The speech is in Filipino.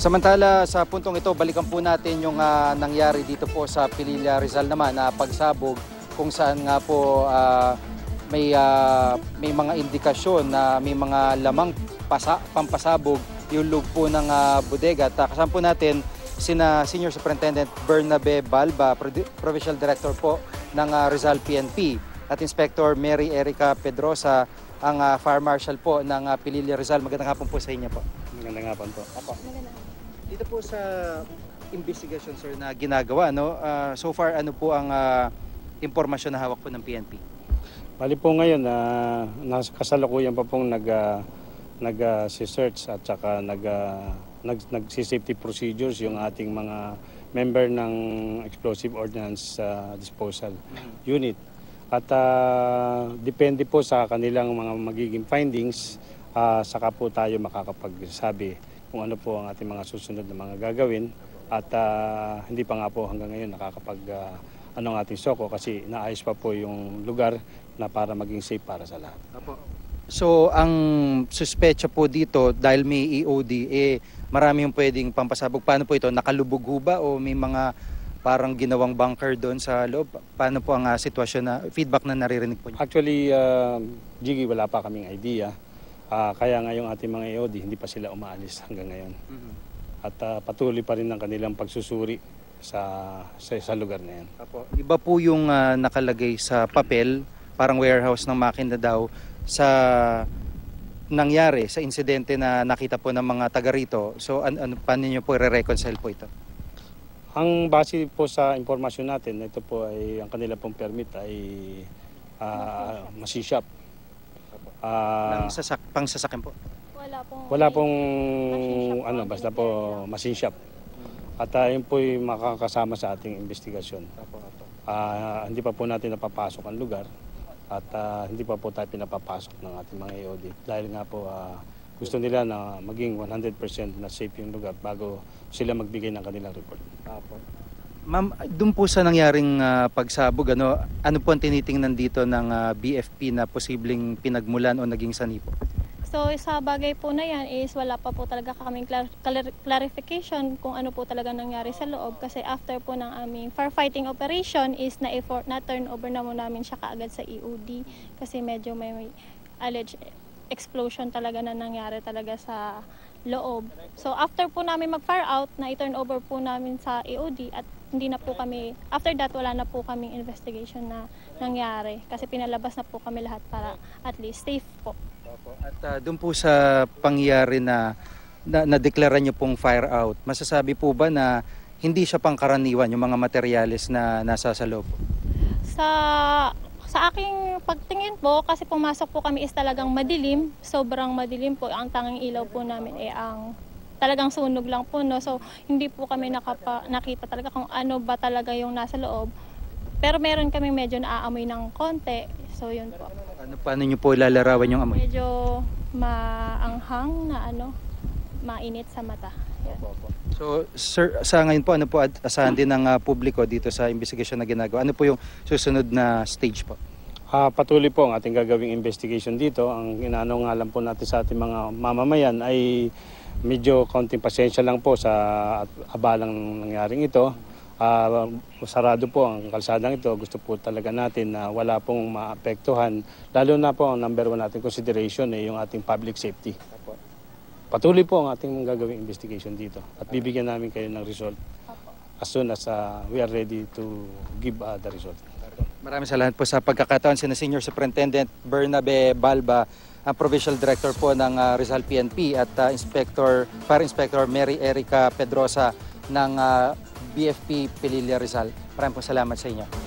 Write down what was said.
Samantala sa puntong ito, balikan po natin yung nangyari dito po sa Pililla Rizal naman na pagsabog kung saan nga po may mga indikasyon na may mga lamang pampasabog yung loob po ng bodega. At kasama po natin sina Senior Superintendent Bernabe Balba, Provincial Director po ng Rizal PNP, at Inspector Mary Erica Pedrosa, ang Fire Marshal po ng Pililla Rizal. Magandang hapon po sa inyo po. Magandang hapon po. Dito po sa investigation, sir, na ginagawa, no? So far, ano po ang impormasyon na hawak po ng PNP? Bali po ngayon, nasa kasalukuyan pa pong nag-search at saka nag-safety procedures yung ating mga member ng Explosive Ordnance Disposal Unit. At depende po sa kanilang mga magiging findings, saka po tayo makakapagsabi kung ano po ang ating mga susunod na mga gagawin. At hindi pa nga po hanggang ngayon ang ating SOCO kasi naayos pa po yung lugar na para maging safe para sa lahat. So ang suspecha po dito, dahil may EOD, marami yung pwedeng pampasabog. Paano po ito? Nakalubog ho ba o may mga parang ginawang bunker doon sa loob? Paano po ang sitwasyon na feedback na naririnig po niyo? Actually, Jiggy, wala pa kaming idea. Kaya nga yung ating mga EOD, hindi pa sila umaalis hanggang ngayon. At patuloy pa rin ang kanilang pagsusuri sa lugar na yan. Iba po yung nakalagay sa papel, parang warehouse ng makina daw, sa nangyari, sa insidente na nakita po ng mga taga rito. So paano nyo po i-reconcile po ito? Ang base po sa impormasyon natin, ito po ay ang kanila pong permit ay machine shop. Pangsasakyan po? Wala pong basta po machine shop. At yun po ay makakasama sa ating investigasyon. Hindi pa po natin napapasok ang lugar at hindi pa po tayo pinapapasok ng ating mga EOD. Dahil nga po gusto nila na maging 100% na safe yung lugar bago sila magbigay ng kanilang report. Ma'am, doon po sa nangyaring pagsabog, ano po ang tinitingnan dito ng BFP na posibleng pinagmulan o naging sanhi po? So sa bagay po na yan is wala pa po talaga kaming clarification kung ano po talaga nangyari sa loob, kasi after po ng aming firefighting operation is na turn over na mo namin siya kaagad sa EOD kasi medyo may alleged explosion talaga na nangyari talaga sa loob. So after po namin mag-fire out, na i-turn over po namin sa EOD at hindi na po kami, after that wala na po kaming investigation na nangyari kasi pinalabas na po kami lahat para at least safe po. At doon po sa pangyayari na deklara nyo pong fire out, masasabi po ba na hindi siya pangkaraniwan yung mga materyales na nasa sa loob? Sa aking pagtingin po, kasi pumasok po kami is talagang madilim, sobrang madilim po. Ang tanging ilaw po namin ay ang talagang sunog lang po, no? So hindi po kami nakita talaga kung ano ba talaga yung nasa loob. Pero meron kami medyo naaamoy ng konti, so yun po. Paano nyo po ilalarawan yung amoy? Medyo maanghang na mainit sa mata. Yan. So sir, sa ngayon po, ano po asahan din ng publiko dito sa investigation na ginagawa? Ano po yung susunod na stage po? Patuloy po ang ating gagawing investigation dito. Ang inaano nga lang po natin sa ating mga mamamayan ay medyo kaunting pasensya lang po sa abalang nangyaring ito. Sarado po ang kalsadang ito. Gusto po talaga natin na wala pong maapektuhan. Lalo na po ang number one nating consideration yung ating public safety. Patuloy po ang ating gagawing investigation dito at bibigyan namin kayo ng result as soon as we are ready to give the result. Maraming salamat po sa pagkakataon. Sina Senior Superintendent Bernabe Balba, ang Provincial Director po ng Rizal PNP, at Fire Inspector Mary Erica Pedrosa ng BFP Pililla Rizal. Maraming po salamat sa inyo.